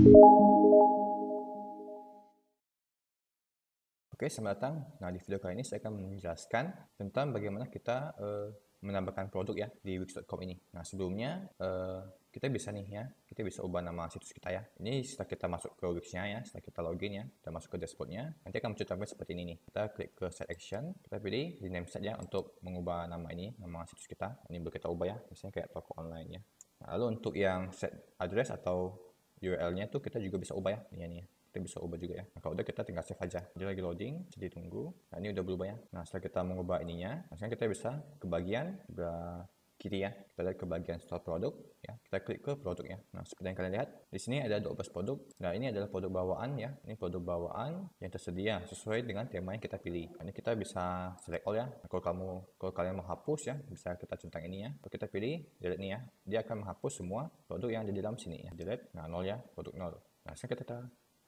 Oke, selamat datang. Nah, di video kali ini saya akan menjelaskan tentang bagaimana kita menambahkan produk ya di Wix.com ini. Nah, sebelumnya kita bisa nih ya, kita bisa ubah nama situs kita ya. Ini setelah kita masuk ke Wix-nya ya, setelah kita login ya, kita masuk ke dashboard-nya, nanti akan muncul tampilan seperti ini nih. Kita klik ke set action, kita pilih rename set ya untuk mengubah nama ini, nama situs kita. Ini boleh kita ubah ya, misalnya kayak toko online ya. Nah, lalu untuk yang set address atau URL-nya tuh kita juga bisa ubah ya, ini ya. Kita bisa ubah juga ya. Nah, kalau udah kita tinggal save aja. Dia lagi loading, jadi tunggu. Nah, ini udah berubah ya. Nah, setelah kita mengubah ininya, sekarang kita bisa ke bagian sebelah kiri ya. Kita lihat ke bagian store produk ya. Kita klik ke produk ya. Nah, seperti yang kalian lihat, di sini ada 12 produk. Nah, ini adalah produk bawaan ya. Ini produk bawaan yang tersedia sesuai dengan tema yang kita pilih. Nah, ini kita bisa select all ya. Nah, kalau kalian mau hapus ya, bisa kita centang ini ya. Kalau kita pilih delete nih ya, dia akan menghapus semua produk yang ada di dalam sini ya. Delete. Nah, 0 ya, produk 0.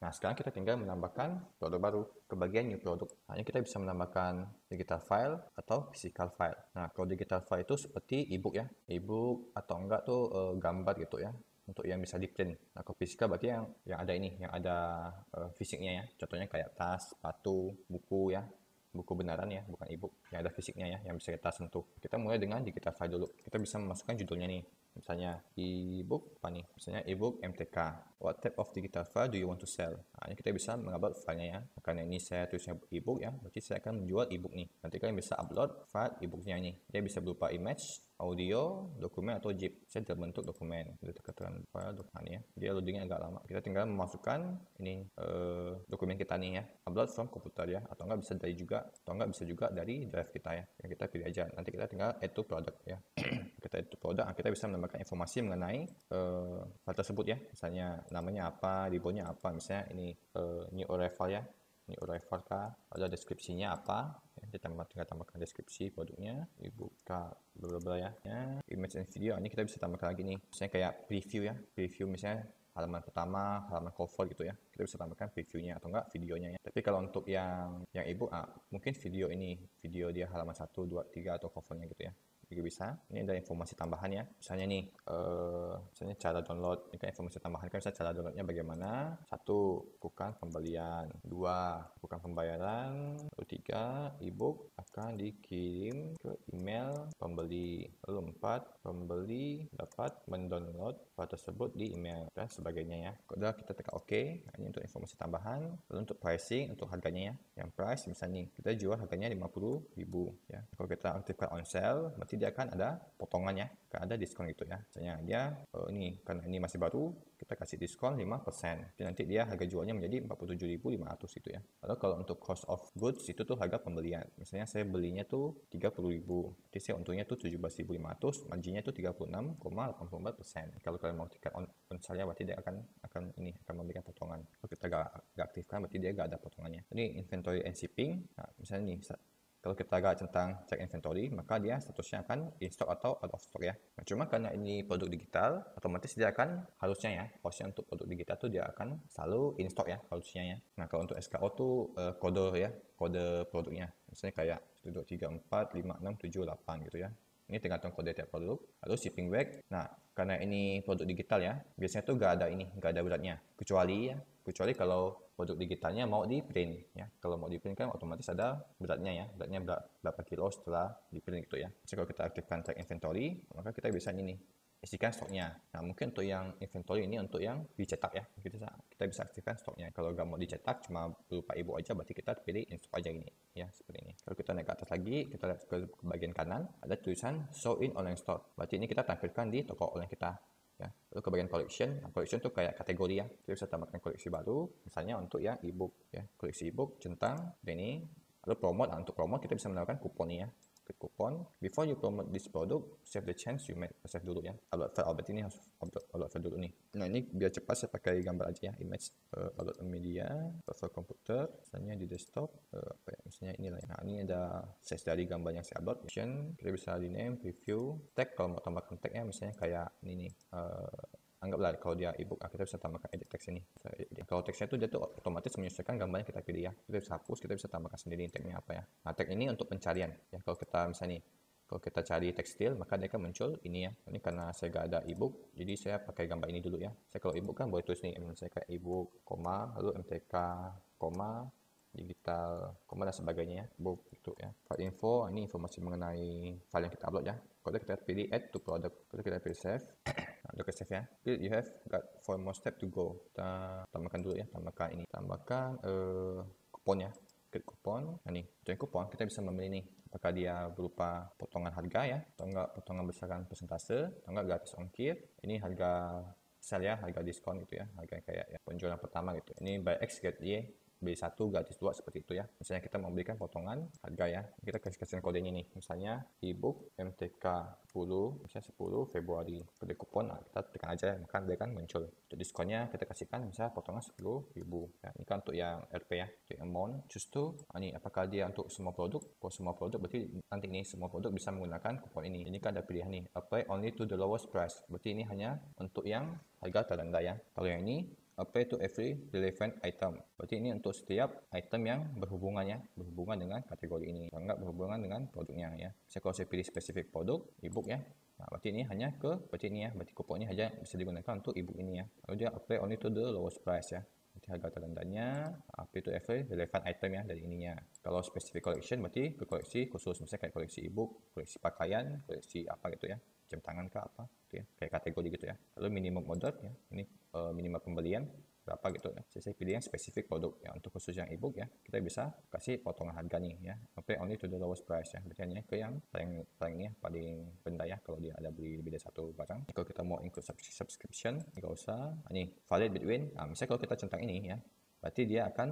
Nah, sekarang kita tinggal menambahkan produk baru ke bagian new product. Hanya kita bisa menambahkan digital file atau physical file. Nah, kalau digital file itu seperti ebook ya, ebook atau enggak tuh gambar gitu ya, untuk yang bisa di print. Nah, kalau physical berarti yang ada ini, yang ada fisiknya ya. Contohnya kayak tas, sepatu, buku ya, buku beneran ya, bukan ebook, yang ada fisiknya ya, yang bisa kita sentuh. Kita mulai dengan digital file dulu. Kita bisa memasukkan judulnya nih, misalnya ebook apa nih, misalnya ebook MTK. What type of digital file do you want to sell? Nah, ini kita bisa mengupload filenya ya. Karena ini saya tulisnya ebook ya, berarti saya akan menjual ebook nih. Nanti kalian bisa upload file ebooknya ini. Dia bisa berupa image, audio, dokumen atau zip. Saya dalam bentuk dokumen. Kita tekan file dokumen ya. Dia loadingnya agak lama. Kita tinggal memasukkan ini dokumen kita nih ya. Upload from komputer ya, atau enggak bisa bisa juga dari drive kita ya. Yang kita pilih aja. Nanti kita tinggal add to product ya. Kita add to product, kita bisa menambahkan informasi mengenai file tersebut ya. Misalnya namanya apa, ribbonnya apa, misalnya ini new arrival ya, new arrival kah, ada deskripsinya apa ya, kita tinggal tambahkan deskripsi produknya, dibuka bla ya. Image and video, ini kita bisa tambahkan lagi nih, misalnya kayak preview misalnya halaman pertama, halaman cover gitu ya, kita bisa tambahkan previewnya atau enggak videonya ya. Tapi kalau untuk yang ebook mungkin video dia halaman 1, 2, 3 atau covernya gitu ya juga bisa. Ini ada informasi tambahan ya, misalnya nih misalnya cara download. Ini kan informasi tambahan kan, misalnya cara downloadnya bagaimana. 1, bukan pembelian. 2, bukan pembayaran. Lalu 3, ebook akan dikirim ke email pembeli. Lalu 4, pembeli dapat mendownload file tersebut di email dan sebagainya ya. Kalau kita tekan OK. Ini untuk informasi tambahan. Lalu untuk pricing, untuk harganya ya, yang price misalnya nih, kita jual harganya 50.000 ya. Kalau kita aktifkan on sale, berarti dia akan ada potongannya, akan ada diskon gitu ya. Misalnya dia ini karena ini masih baru, kita kasih diskon 5%. Jadi nanti dia harga jualnya menjadi 47.500 gitu ya. Lalu kalau untuk cost of goods itu tuh harga pembelian. Misalnya saya belinya tuh 30.000. Jadi saya untungnya tuh 17.500, marginnya tuh 36,84%. Kalau kalian mau tiket on sale, berarti dia akan memberikan potongan. Kalau kita gak aktifkan, berarti dia gak ada potongannya. Ini inventory and shipping. Nah, misalnya nih, kalau kita agak tentang check inventory, maka dia statusnya akan in stock atau out of stock ya. Nah, cuma karena ini produk digital, otomatis dia akan harusnya untuk produk digital tuh dia akan selalu in stock ya, harusnya ya. Nah, kalau untuk SKO tuh kode ya, kode produknya. Misalnya kayak 1, 2, 3, 4, 5, 6, 7, 8 gitu ya. Ini tergantung kode tiap produk. Lalu shipping back. Nah, karena ini produk digital ya, biasanya tuh gak ada beratnya. Kecuali kalau produk digitalnya mau di print ya. Kalau mau di print kan otomatis ada beratnya ya. Beratnya berapa kilo setelah di print gitu ya. Jadi kalau kita aktifkan track inventory, maka kita bisa ini isikan stoknya. Nah, mungkin untuk yang inventory ini untuk yang dicetak ya. Kita bisa aktifkan stoknya. Kalau nggak mau dicetak, cuma berupa ebook aja, berarti kita pilih in stock aja ini ya, seperti ini. Kalau kita naik ke atas lagi, kita lihat ke bagian kanan, ada tulisan show in online store. Berarti ini kita tampilkan di toko online kita. Ya. Lalu ke bagian collection, collection itu kayak kategori ya. Kita bisa tambahkan koleksi baru, misalnya untuk yang ebook ya, koleksi ebook centang ini. Lalu promote, untuk promote kita bisa menambahkan kupon ya. Klik kupon. Before you promote this product, save the chance you made. Save dulu ya. Upload file, ini harus upload file dulu nih. Nah, ini biar cepat saya pakai gambar aja ya, image. Upload media, file komputer, misalnya di desktop, misalnya inilah ya. Nah, ini ada size dari gambar yang saya upload. Kita bisa rename, preview, tag. Kalau mau tambahkan tagnya, misalnya kayak ini nih, anggaplah kalau dia ebook, kita bisa tambahkan edit text ini. Kalau teksnya itu dia tuh otomatis menyesuaikan gambar yang kita pilih ya. Kita bisa hapus, kita bisa tambahkan sendiri tagnya apa ya. Nah, tag ini untuk pencarian ya. Kalau kita misalnya nih, Kalau kita cari tekstil, maka dia akan muncul ini ya. Ini karena saya nggak ada ebook, jadi saya pakai gambar ini dulu ya. Saya kalau ebook kan boleh tulis nih, saya kayak ebook, koma, lalu MTK, koma, digital, koma dan sebagainya ya. Book itu ya. File info, ini informasi mengenai file yang kita upload ya. Kalau kita pilih add to product, kalau kita pilih save, udah ke save ya. You have got 4 more step to go. Kita tambahkan dulu ya, tambahkan ini, tambahkan kupon ya. Klik kupon, nah nih, join kupon kita bisa memilih nih apakah dia berupa potongan harga ya, atau enggak potongan besaran persentase, atau enggak gratis ongkir. Ini harga sale ya, harga diskon gitu ya, harga kayak ya penjualan pertama gitu. Ini buy X get Y, beli 1 gratis 2 seperti itu ya. Misalnya kita memberikan potongan harga ya, kita kasih kodenya nih, misalnya ebook MTK 10, misalnya 10 Februari, kode kupon, nah kita tekan aja ya, maka dia kan muncul. Untuk diskonnya kita kasihkan misalnya potongan 10.000 ya. Ini kan untuk yang RP ya, untuk amount, choose to, ini apakah dia untuk semua produk? Kalau semua produk berarti nanti nih semua produk bisa menggunakan kupon ini. Ini kan ada pilihan nih, apply only to the lowest price, berarti ini hanya untuk yang harga terendah ya. Kalau yang ini apply to every relevant item. Berarti ini untuk setiap item yang berhubungan dengan kategori ini. Kalau enggak berhubungan dengan produknya ya. Misalnya kalau saya pilih spesifik produk, ebook ya. Nah, berarti ini hanya berarti ini ya, berarti kupon ini hanya bisa digunakan untuk ebook ini ya. Lalu dia apply only to the lowest price ya. Berarti harga terendahnya, apply to every relevant item ya dari ininya. Kalau specific collection berarti ke koleksi khusus, misalnya kayak koleksi ebook, koleksi pakaian, koleksi apa gitu ya. Jam tangan kah apa gitu ya, kayak kategori gitu ya. Lalu minimum order ya, ini minimal pembelian berapa gitu ya. Saya pilih yang spesifik produk ya. Untuk khusus yang ebook ya, kita bisa kasih potongan harga nih ya, apply only to the lowest price ya, berarti hanya ke yang paling ini ya, paling rendah ya kalau dia ada beli lebih dari satu barang. Kalau kita mau include subscription nggak usah. Ini valid between, misalnya kalau kita centang ini ya, berarti dia akan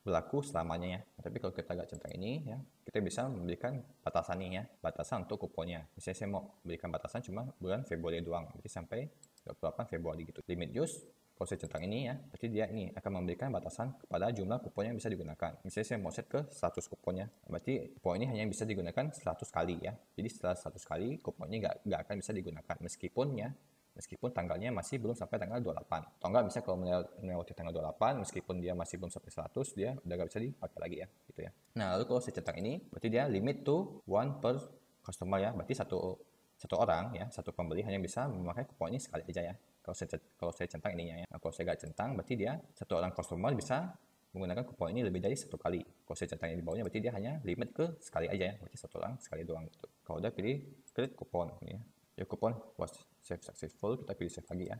berlaku selamanya ya. Tapi kalau kita agak centang ini ya, kita bisa memberikan batasan nih ya, batasan untuk kuponnya. Misalnya saya mau berikan batasan cuma bulan Februari doang, berarti sampai 28 Februari gitu. Limit use, kalau saya centang ini ya, berarti dia ini akan memberikan batasan kepada jumlah kupon yang bisa digunakan. Misalnya saya mau set ke 100 kuponnya, berarti kupon ini hanya bisa digunakan 100 kali ya. Jadi setelah 100 kali kupon ini nggak akan bisa digunakan meskipun tanggalnya masih belum sampai tanggal 28. Atau enggak, misalnya kalau melewati tanggal 28, meskipun dia masih belum sampai 100, dia udah nggak bisa dipakai lagi ya, gitu ya. Nah, lalu kalau saya centang ini, berarti dia limit to one per customer ya, berarti satu orang ya, satu pembeli hanya bisa memakai kupon ini sekali aja ya. Kalau saya centang ininya ya. Nah, kalau saya nggak centang, berarti dia satu orang customer bisa menggunakan kupon ini lebih dari satu kali. Kalau saya centang di bawahnya, berarti dia hanya limit ke sekali aja ya, berarti satu orang sekali doang gitu. Kalau udah pilih klik kupon ini ya. Ya kupon was save successful, kita pilih save lagi ya.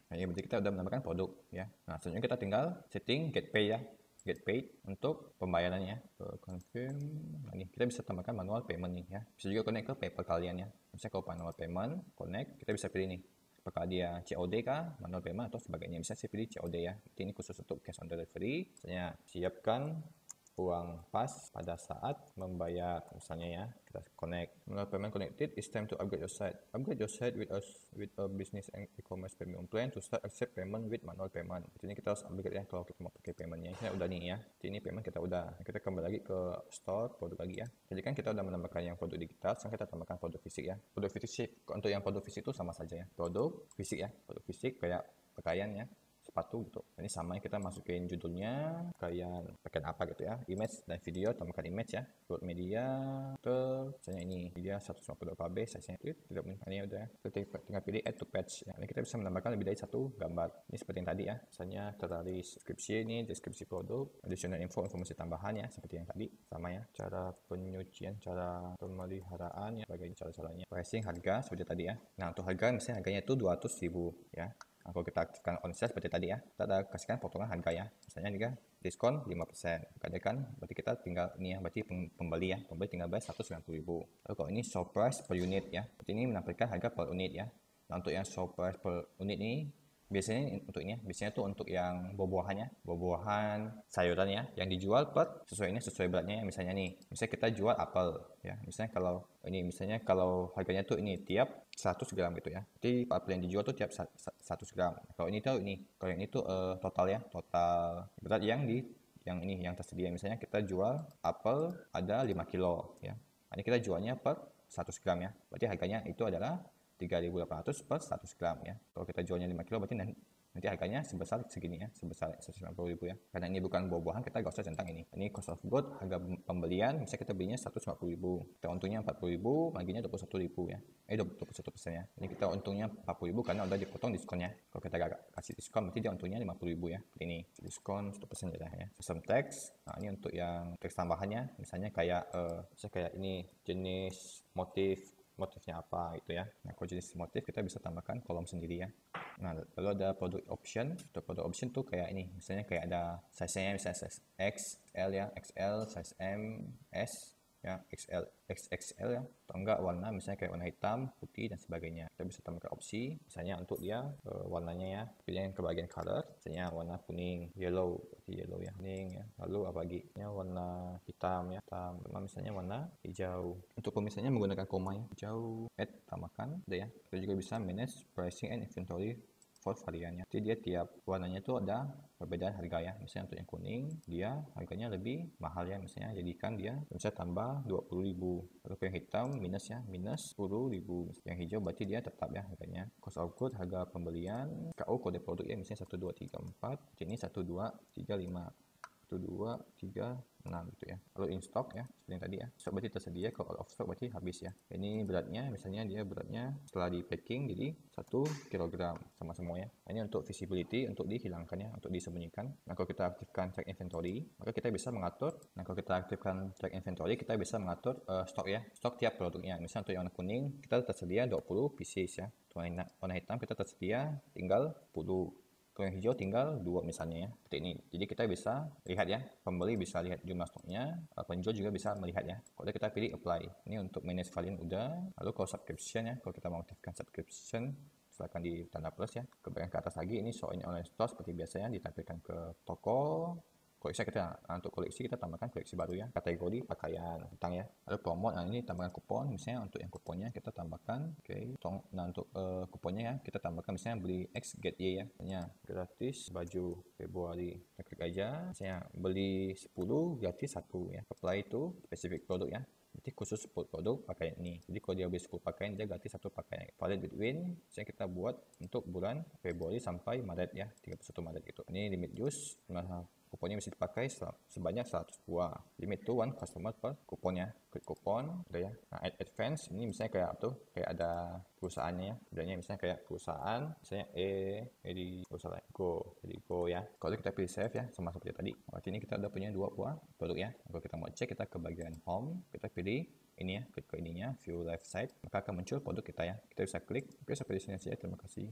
Nah, ini berarti kita udah menambahkan produk ya. Nah, selanjutnya kita tinggal setting get pay ya. Get paid untuk pembayarannya. Confirm. Nah, ini kita bisa tambahkan manual payment nih ya. Bisa juga connect ke PayPal kalian ya. Misalnya kalau manual payment connect, kita bisa pilih nih apakah dia COD kah, manual payment atau sebagainya. Misalnya saya pilih COD ya. Ini khusus untuk cash on delivery. Misalnya siapkan uang pas pada saat membayar, misalnya ya, kita connect. Manual payment connected, it's time to upgrade your site. Upgrade your site with a business and e-commerce premium plan to start accept payment with manual payment. Ini kita harus upgrade ya kalau kita mau pakai paymentnya. Ini udah nih ya. Ini payment kita udah. Kita kembali lagi ke store produk lagi ya. Jadi kan kita udah menambahkan yang produk digital, sekarang kita tambahkan produk fisik ya. Produk fisik, untuk yang produk fisik itu sama saja ya. Produk fisik ya. Produk fisik kayak pakaian ya, sepatu gitu. Ini sama, kita masukin judulnya kayak pakaian apa gitu ya, image dan video, tambahkan image ya, upload media ke misalnya ini media 150 KB, size nya itu tidak ini udah, kita tinggal pilih add to page ya. Ini kita bisa menambahkan lebih dari satu gambar. Ini seperti yang tadi ya, misalnya terlalu deskripsi, ini deskripsi produk, additional informasi tambahan ya, seperti yang tadi sama ya, cara penyucian, cara pemeliharaan ya, bagaimana cara-caranya, pricing, harga seperti tadi ya. Nah, untuk harga misalnya harganya itu 200.000 ya. Nah, kalau kita aktifkan on sale seperti tadi ya, kita ada kasihkan potongan harga ya. Misalnya juga diskon 5%. Kan berarti kita tinggal ini ya, berarti pembeli tinggal bayar 190.000. Lalu kalau ini show price per unit ya. Berarti ini menampilkan harga per unit ya. Nah, untuk yang show price per unit ini biasanya untuk ini ya, biasanya tuh untuk yang buah-buahan, sayuran ya, yang dijual per sesuai beratnya ya. Misalnya kita jual apel ya. Misalnya kalau harganya tuh ini tiap 100 gram gitu ya. Jadi apel yang dijual tuh tiap 100 gram. Kalau ini tuh total ya, total berat yang tersedia. Misalnya kita jual apel ada 5 kilo ya. Ini kita jualnya per 100 gram ya. Berarti harganya itu adalah 3.800 per 100 gram ya. Kalau kita jualnya 5 kilo berarti nanti harganya sebesar segini ya, sebesar 150.000 ya. Karena ini bukan buah-buahan, kita gak usah centang ini. Ini cost of goods, harga pembelian, misalnya kita belinya 150.000, kita untungnya 40.000, marginnya 21.000 ya. 21% ya. Ini kita untungnya 40.000 karena udah dipotong diskonnya. Kalau kita gak kasih diskon, berarti dia untungnya 50.000 ya. Ini diskon 1% ya. Sistem tax, nah ini untuk yang tax tambahannya, misalnya kayak ini jenis motifnya apa gitu ya. Nah, kalau jenis motif kita bisa tambahkan kolom sendiri ya. Nah, lalu ada produk option. Untuk produk option tuh kayak ini, misalnya kayak ada size-nya, misalnya size X, L ya, XL, size M, S ya, XL, XXL ya, atau enggak warna misalnya kayak warna hitam, putih dan sebagainya. Kita bisa tambahkan opsi, misalnya untuk dia warnanya ya, pilih ke bagian color, misalnya warna kuning, yellow, yellow ya, kuning ya. Lalu apa lagi? Ya, warna hitam ya, hitam. Misalnya warna hijau. Untuk pemisalnya menggunakan koma ya, hijau, add tambahkan, udah ya. Kita juga bisa manage pricing and inventory for variannya. Jadi dia tiap warnanya itu ada perbedaan harga ya. Misalnya untuk yang kuning dia harganya lebih mahal ya, misalnya jadikan dia bisa tambah 20.000. Lalu yang hitam minus ya, minus 10.000. Yang hijau berarti dia tetap ya harganya. Cost of goods, harga pembelian, KO kode produk ya, misalnya 1 2 3 4, ini 1 2 3 5. 1, 2, 3, 6 gitu ya. Lalu in stock ya, seperti yang tadi ya. Stock berarti tersedia, kalau out of stock berarti habis ya. Ini beratnya, misalnya dia beratnya setelah di packing jadi 1 kg sama semua ya. Ini untuk visibility, untuk dihilangkan ya, untuk disembunyikan. Nah, kalau kita aktifkan track inventory, maka kita bisa mengatur. Nah, kalau kita aktifkan track inventory, kita bisa mengatur stok ya, stok tiap produknya. Misalnya untuk yang warna kuning, kita tersedia 20 pieces ya. Untuk warna hitam kita tersedia tinggal 10. Kalau yang hijau tinggal 2 misalnya ya, seperti ini. Jadi kita bisa lihat ya, pembeli bisa lihat jumlah stoknya, penjual juga bisa melihat ya. Kalau kita pilih apply, ini untuk manage varian udah. Lalu kalau subscription ya, kalau kita mau aktifkan subscription, silahkan di tanda plus ya. Ke bagian ke atas lagi, ini show in online store seperti biasanya, ditampilkan ke toko. Koleksi untuk koleksi kita tambahkan koleksi baru ya, kategori pakaian tentang ya. Lalu promote, nah ini tambahkan kupon, misalnya untuk yang kuponnya kita tambahkan, nah untuk kuponnya ya kita tambahkan, misalnya beli X get Y ya, misalnya gratis baju Februari, kita klik aja, misalnya beli 10 gratis 1 ya, apply itu spesifik produk ya. Jadi khusus produk pakaian ini. Jadi kalau dia beli 10 pakaian, dia gratis 1 pakaian. Valid between, saya kita buat untuk bulan Februari sampai Maret ya, 31 Maret gitu. Ini limit use, kuponnya bisa dipakai sebanyak 100 buah. Limit to one customer per kuponnya. Klik kupon, udah ya. Nah, add advance ini misalnya kayak tuh, kayak ada perusahaannya ya. Bedanya misalnya kayak perusahaan, misalnya Go ya. Kalau kita pilih save ya, sama seperti tadi. Berarti ini kita udah punya 2 buah produk ya. Kalau kita mau cek, kita ke bagian home, kita pilih ini ya, klik ke ininya, view live site, maka akan muncul produk kita ya. Kita bisa klik. Oke, sampai di sini saja. Terima kasih.